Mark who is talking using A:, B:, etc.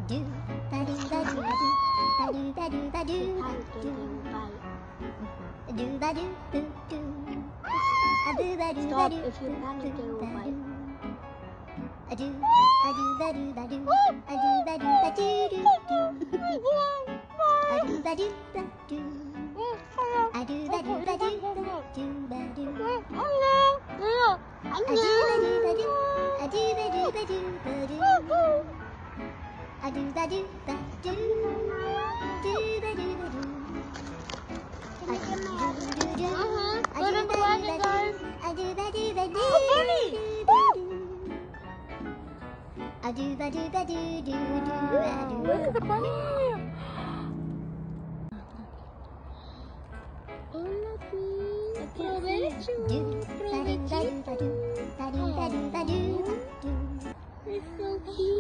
A: do ba do ba do ba do ba do ba do do ba do do do a do ba do ba do
B: if you panic they will bite.
A: a do ba do ba do a do ba do ba do do do a do ba do ba do a do ba do ba do do ba do a do ba do ba do a do ba do ba do ba do a do ba do ba do do ba do ba do a do do do do a do ba do ba do a do ba do ba do a do ba do ba do do do a do.
C: Look at the bunny.
B: Hola,
A: Do ba do ba do ba do ba do ba do ba do.
B: it's so cute.